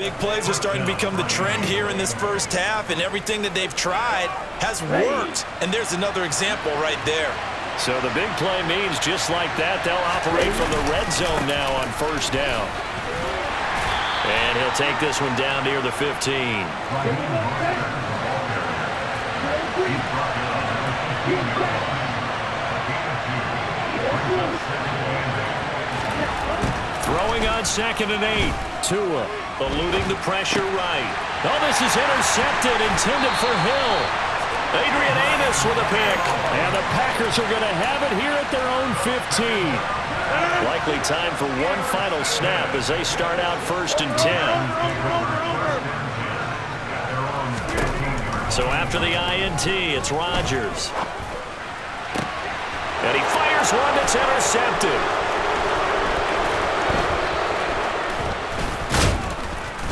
Big plays are starting to become the trend here in this first half, and everything that they've tried has worked. And there's another example right there. So the big play means just like that, they'll operate from the red zone now on first down. And he'll take this one down near the 15. Throwing on 2nd and 8. Tua eluding the pressure right. Oh, this is intercepted, intended for Hill. Adrian Amos with a pick. And the Packers are going to have it here at their own 15. Likely time for one final snap as they start out 1st and 10. So after the INT, it's Rodgers. And he fires one that's intercepted.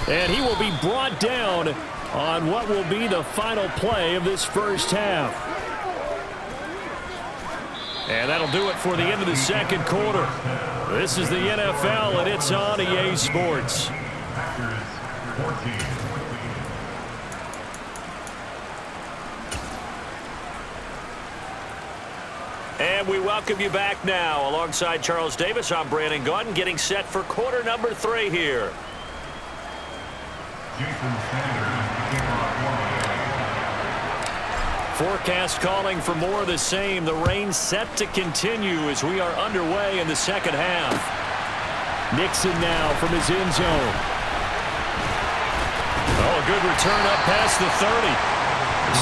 And he will be brought down on what will be the final play of this first half. And that'll do it for the end of the second quarter. This is the NFL, and it's on EA Sports. And we welcome you back now. Alongside Charles Davis, I'm Brandon Gaudin, getting set for quarter number 3 here. Forecast calling for more of the same. The rain set to continue as we are underway in the second half. Nixon now from his end zone. Oh, a good return up past the 30.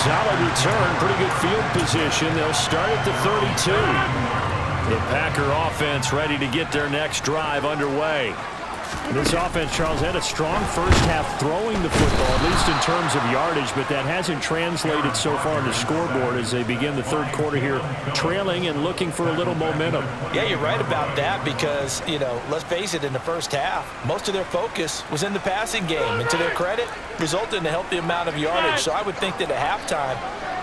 Solid return, pretty good field position. They'll start at the 32. The Packer offense ready to get their next drive underway. This offense, Charles, had a strong first half throwing the football, at least in terms of yardage, but that hasn't translated so far on the scoreboard as they begin the third quarter here, trailing and looking for a little momentum. Yeah, you're right about that because, let's face it, in the first half, most of their focus was in the passing game. And to their credit, resulted in a healthy amount of yardage. So I would think that at halftime,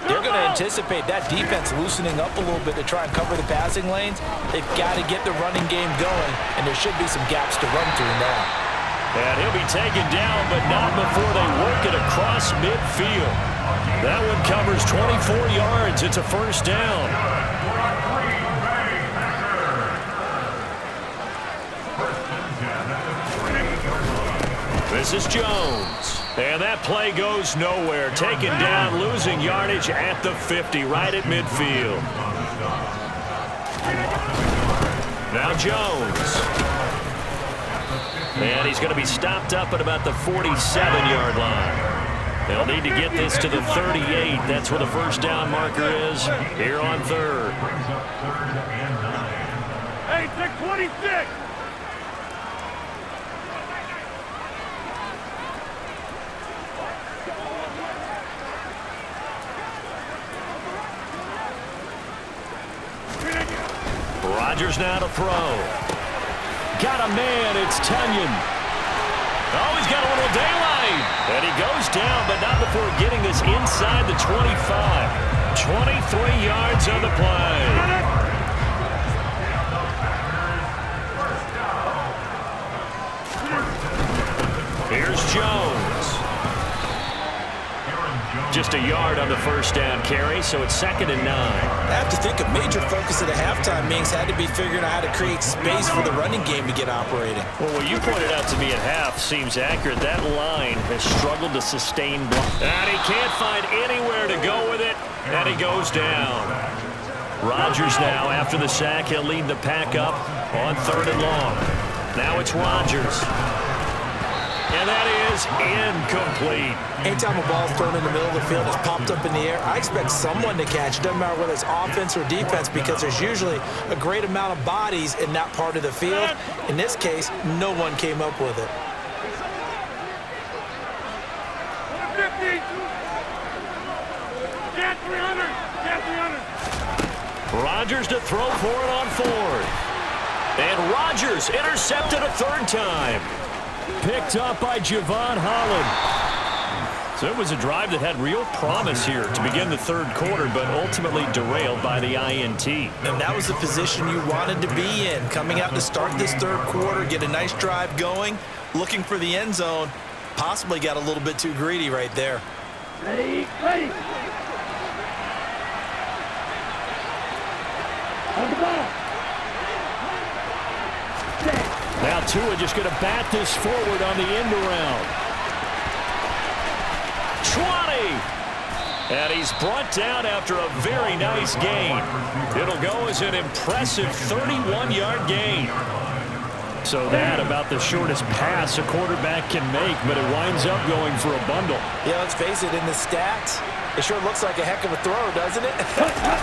they're going to anticipate that defense loosening up a little bit to try and cover the passing lanes. They've got to get the running game going, and there should be some gaps to run through now. And he'll be taken down, but not before they work it across midfield. That one covers 24 yards. It's a first down. This is Jones. And that play goes nowhere. Taken down, losing yardage at the 50, right at midfield. Now Jones. And he's going to be stopped up at about the 47-yard line. They'll need to get this to the 38. That's where the first down marker is here on third. Hey, take 26. Rodgers now to throw. Got a man, it's Tunyon. Oh, he's got a little daylight. And he goes down, but not before getting this inside the 25. 23 yards on the play. Here's Jones. Just a yard on the first down carry, so it's 2nd and 9. I have to think a major focus at the halftime means had to be figuring out how to create space for the running game to get operating. Well, what you pointed out to me at half seems accurate. That line has struggled to sustain block. And he can't find anywhere to go with it, and he goes down. Rodgers now, after the sack, he'll lead the pack up on 3rd and long. Now it's Rodgers. And that is incomplete. Anytime a ball's thrown in the middle of the field, it's popped up in the air, I expect someone to catch it. Doesn't matter whether it's offense or defense because there's usually a great amount of bodies in that part of the field. In this case, no one came up with it. 150. Get 300. Get 300. Rodgers to throw for it on 4th. And Rodgers intercepted a 3rd time. Picked up by Javon Holland. So it was a drive that had real promise here to begin the third quarter, but ultimately derailed by the INT. And that was the position you wanted to be in. Coming out to start this third quarter, get a nice drive going, looking for the end zone, Possibly got a little bit too greedy right there. Ready, ready. On the ball. Now Tua just going to bat this forward on the end around. 20! And he's brought down after a very nice gain. It'll go as an impressive 31-yard gain. So that about the shortest pass a quarterback can make, but it winds up going for a bundle. Yeah, let's face it, in the stats, it sure looks like a heck of a throw, doesn't it?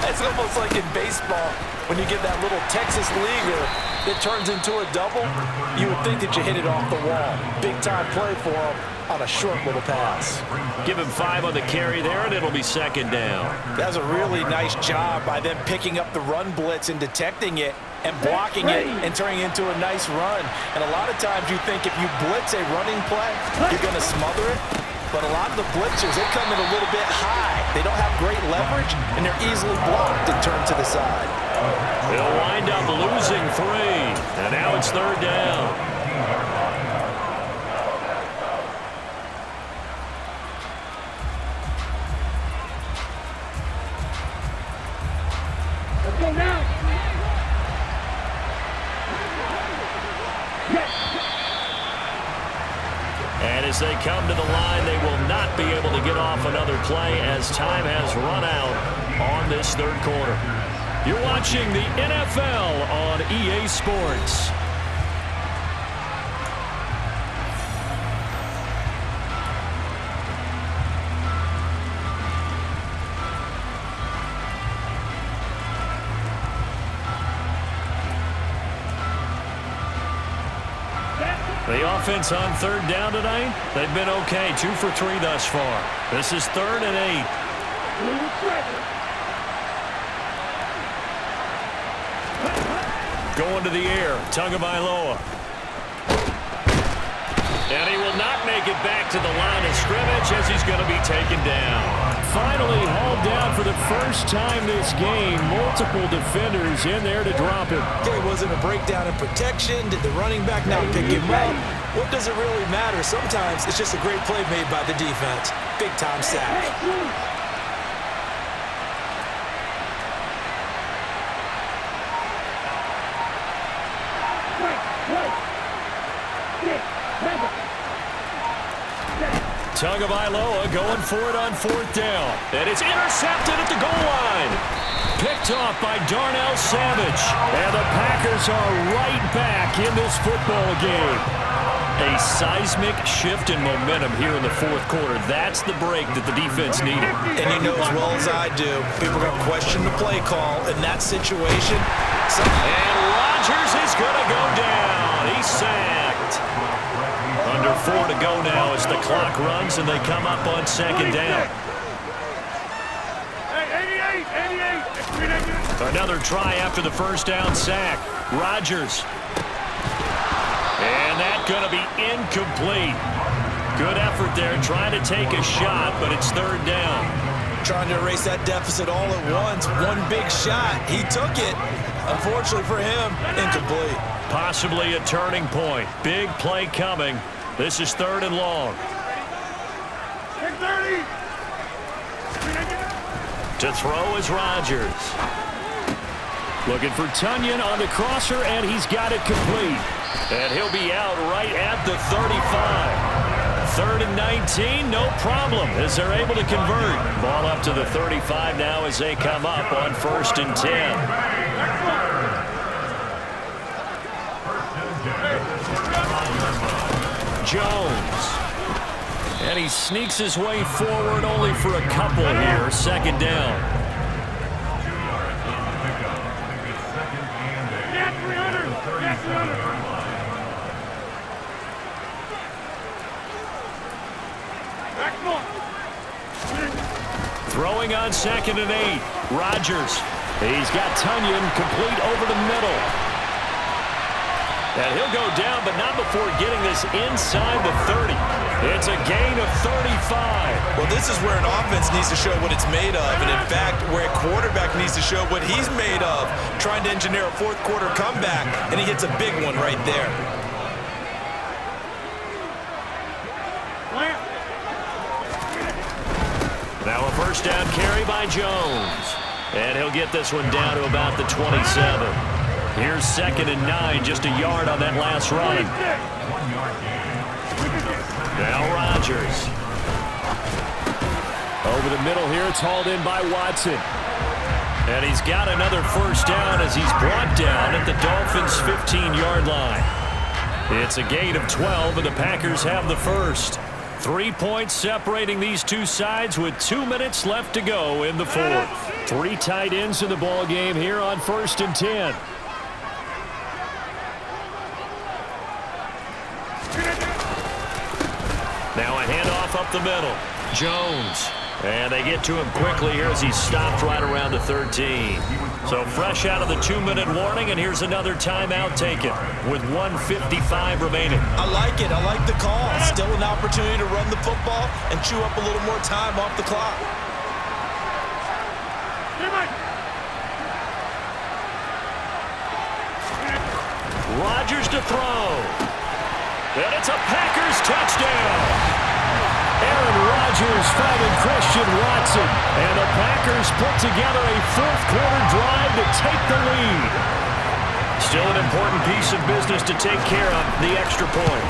It's almost like in baseball when you get that little Texas leaguer that turns into a double. You would think that you hit it off the wall. Big-time play for him on a short little pass. Give him 5 on the carry there, and it'll be second down. That was a really nice job by them picking up the run blitz and detecting it and blocking it and turning it into a nice run. And a lot of times you think if you blitz a running play, you're going to smother it. But a lot of the blitzers, they come in a little bit high. They don't have great leverage, and they're easily blocked and turned to the side. They'll wind up losing 3. And now it's third down. Let's go now. And as they come to the line, they will not be able to get off another play as time has run out on this third quarter. You're watching the NFL on EA Sports. The offense on third down tonight, they've been okay. 2 for 3 thus far. This is 3rd and 8. Going to the air, Tagovailoa. And he will not make it back to the line of scrimmage as he's going to be taken down. Finally hauled down for the first time this game. Multiple defenders in there to drop him. Okay, was it a breakdown in protection? Did the running back not pick him up? What does it really matter? Sometimes it's just a great play made by the defense. Big-time sack. Tagovailoa going for it on 4th down. And it's intercepted at the goal line. Picked off by Darnell Savage. And the Packers are right back in this football game. A seismic shift in momentum here in the 4th quarter. That's the break that the defense needed. And you know as well as I do, people are going to question the play call in that situation. And Rodgers is going to go down. He's sacked. Under 4 to go now as the clock runs and they come up on 2nd down. Hey, 88. Another try after the first down sack. Rodgers. And that's going to be incomplete. Good effort there trying to take a shot, but it's 3rd down. Trying to erase that deficit all at once. One big shot. He took it. Unfortunately for him, incomplete. Possibly a turning point. Big play coming. This is 3rd and long. 30. To throw is Rodgers. Looking for Tunyon on the crosser, and he's got it complete. And he'll be out right at the 35. 3rd and 19, no problem, as they're able to convert. Ball up to the 35 now as they come up on 1st and 10. Jones. And he sneaks his way forward only for a couple here. 2nd down. Throwing on 2nd and 8. Rodgers. He's got Tunyon complete over the middle. And he'll go down, but not before getting this inside the 30. It's a gain of 35. Well, this is where an offense needs to show what it's made of. And, in fact, where a quarterback needs to show what he's made of. Trying to engineer a 4th quarter comeback, and he hits a big one right there. First down carry by Jones. And he'll get this one down to about the 27. Here's 2nd and 9, just a yard on that last run. Now Rodgers. Over the middle here, it's hauled in by Watson. And he's got another first down as he's brought down at the Dolphins' 15-yard line. It's a gain of 12, and the Packers have the first. 3 points separating these two sides with 2 minutes left to go in the fourth. 3 tight ends in the ball game here on 1st and 10. Now a handoff up the middle. Jones. And they get to him quickly here as he's stopped right around the 13. So fresh out of the 2-minute warning, and here's another timeout taken with 1:55 remaining. I like it. I like the call. Still an opportunity to run the football and chew up a little more time off the clock. Rodgers to throw. And it's a Packers touchdown. Aaron Rodgers finding Christian Watson. And the Packers put together a fourth-quarter drive to take the lead. Still an important piece of business to take care of, the extra point.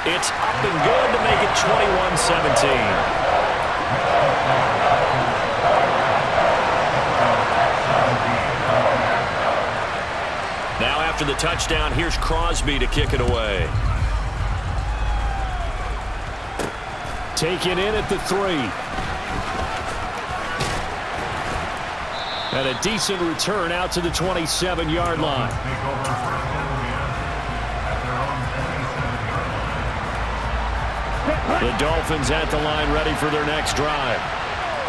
It's up and good to make it 21-17. Now after the touchdown, here's Crosby to kick it away. Taken in at the 3. And a decent return out to the 27-yard line. The Dolphins at the line ready for their next drive.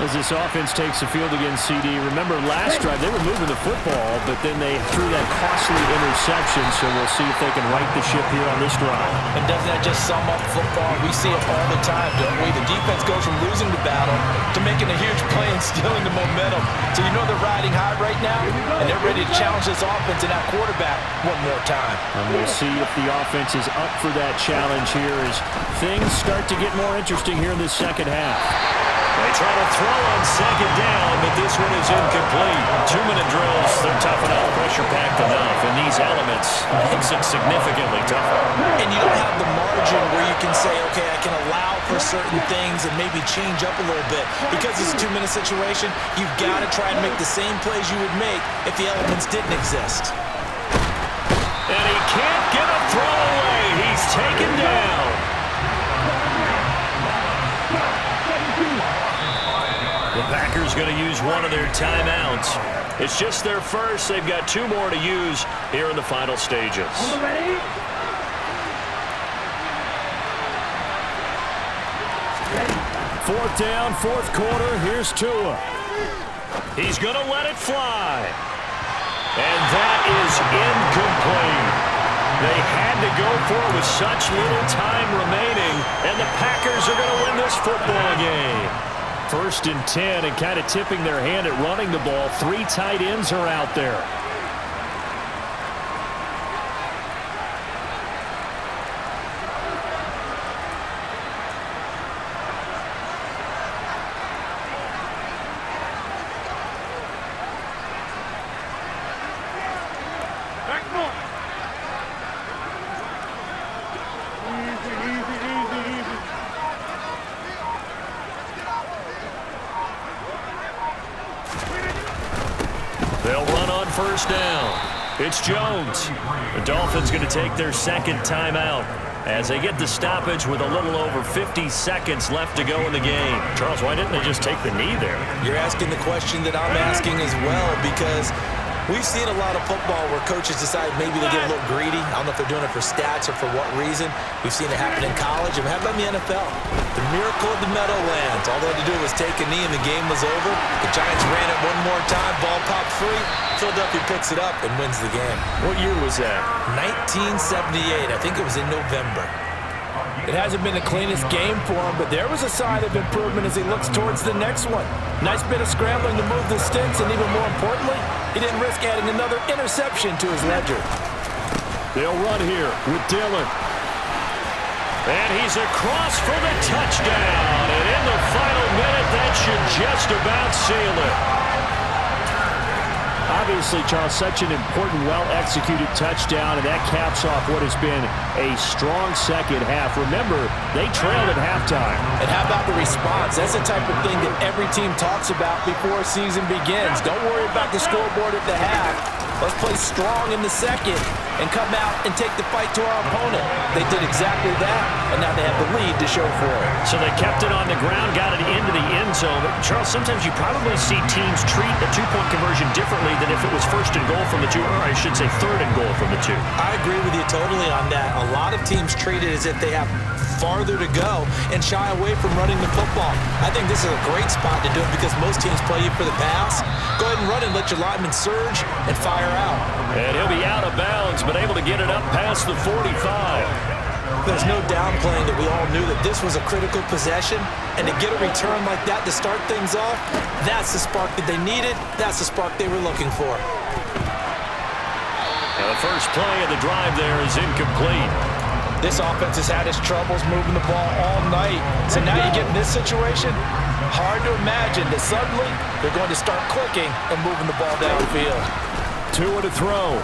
As this offense takes the field against CD, remember last drive they were moving the football, but then they threw that costly interception, so we'll see if they can right the ship here on this drive. And doesn't that just sum up football? We see it all the time, don't we? The defense goes from losing the battle to making a huge play and stealing the momentum. So you know they're riding high right now, and they're ready to challenge this offense and that quarterback one more time. And we'll see if the offense is up for that challenge here as things start to get more interesting here in this second half. They try to throw on 2nd down, but this one is incomplete. 2-minute drills, they're tough enough, pressure-packed enough, and these elements makes it significantly tougher. And you don't have the margin where you can say, okay, I can allow for certain things and maybe change up a little bit. Because it's a 2-minute situation, you've got to try and make the same plays you would make if the elements didn't exist. And he can't get a throw away. He's taken down. The Packers going to use one of their timeouts. It's just their first. They've got 2 more to use here in the final stages. Fourth down, 4th quarter. Here's Tua. He's going to let it fly. And that is incomplete. They had to go for it with such little time remaining, and the Packers are going to win this football game. 1st and 10, and kind of tipping their hand at running the ball. 3 tight ends are out there. They'll run on 1st down. It's Jones. The Dolphins going to take their 2nd timeout as they get the stoppage with a little over 50 seconds left to go in the game. Charles, why didn't they just take the knee there? You're asking the question that I'm asking as well, because we've seen a lot of football where coaches decide maybe they get a little greedy. I don't know if they're doing it for stats or for what reason. We've seen it happen in college. And how about in the NFL? The miracle of the Meadowlands. All they had to do was take a knee and the game was over. The Giants ran it one more time. Ball popped free. Philadelphia picks it up and wins the game. What year was that? 1978. I think it was in November. It hasn't been the cleanest game for him, but there was a sign of improvement as he looks towards the next one. Nice bit of scrambling to move the sticks, and even more importantly, he didn't risk adding another interception to his ledger. They'll run here with Dillon. And he's across for the touchdown. And in the final minute, that should just about seal it. Obviously, Charles, such an important, well-executed touchdown, and that caps off what has been a strong second half. Remember, they trailed at halftime. And how about the response? That's the type of thing that every team talks about before a season begins. Don't worry about the scoreboard at the half. Let's play strong in the second and come out and take the fight to our opponent. They did exactly that, and now they have the lead to show for it. So they kept it on the ground, got it into the end zone. But Charles, sometimes you probably see teams treat a two-point conversion differently than if it was first and goal from the two, or I should say third and goal from the two. I agree with you totally on that. A lot of teams treat it as if they have farther to go and shy away from running the football. I think this is a great spot to do it because most teams play you for the pass. Go ahead and run and let your linemen surge and fire out. And he'll be out of bounds, but able to get it up past the 45. There's no downplaying that we all knew that this was a critical possession, and to get a return like that to start things off, that's the spark that they needed. That's the spark they were looking for. Now the first play of the drive there is incomplete. This offense has had its troubles moving the ball all night. So now you get in this situation, hard to imagine that suddenly they're going to start clicking and moving the ball downfield. Tua to throw.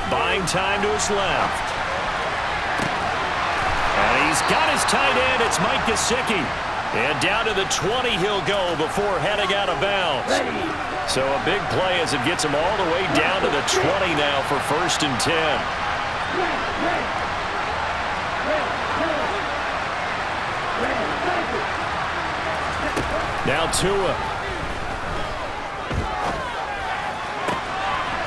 Buying time to his left. And he's got his tight end. It's Mike Gesicki. And down to the 20 he'll go before heading out of bounds. So a big play as it gets him all the way down to the 20 now for 1st and 10. Now Tua.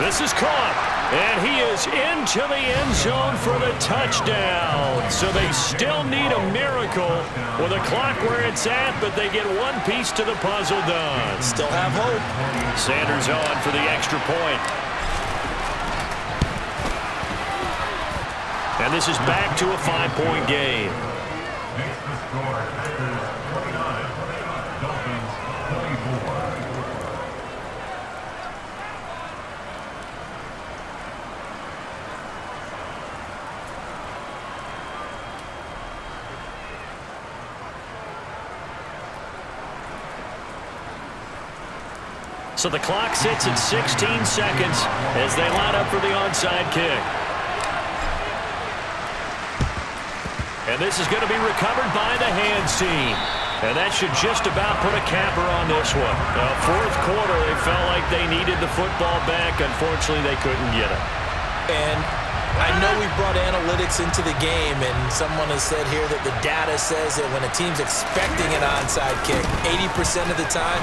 This is caught. And he is into the end zone for the touchdown. So they still need a miracle with the clock where it's at, but they get one piece to the puzzle done. Still have hope. Sanders on for the extra point. And this is back to a 5-point game. So the clock sits at 16 seconds as they line up for the onside kick. And this is going to be recovered by the hands team. And that should just about put a capper on this one. Fourth quarter, they felt like they needed the football back. Unfortunately, they couldn't get it. And I know we brought analytics into the game, and someone has said here that the data says that when a team's expecting an onside kick, 80% of the time,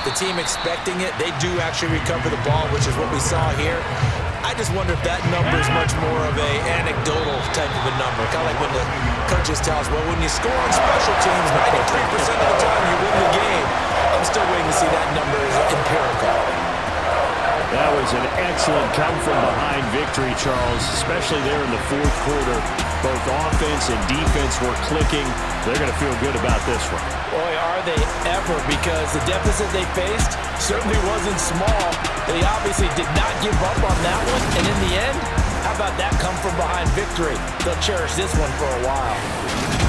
the team expecting it, they do actually recover the ball, which is what we saw here. I just wonder if that number is much more of a anecdotal type of a number. Kind of like when the coaches tell us, well, when you score on special teams, 93% of the time you win the game. I'm still waiting to see that number as empirical. That was an excellent come-from-behind victory, Charles, especially there in the fourth quarter. Both offense and defense were clicking. They're going to feel good about this one. Boy, are they ever, because the deficit they faced certainly wasn't small. They obviously did not give up on that one, and in the end, how about that come-from-behind victory? They'll cherish this one for a while.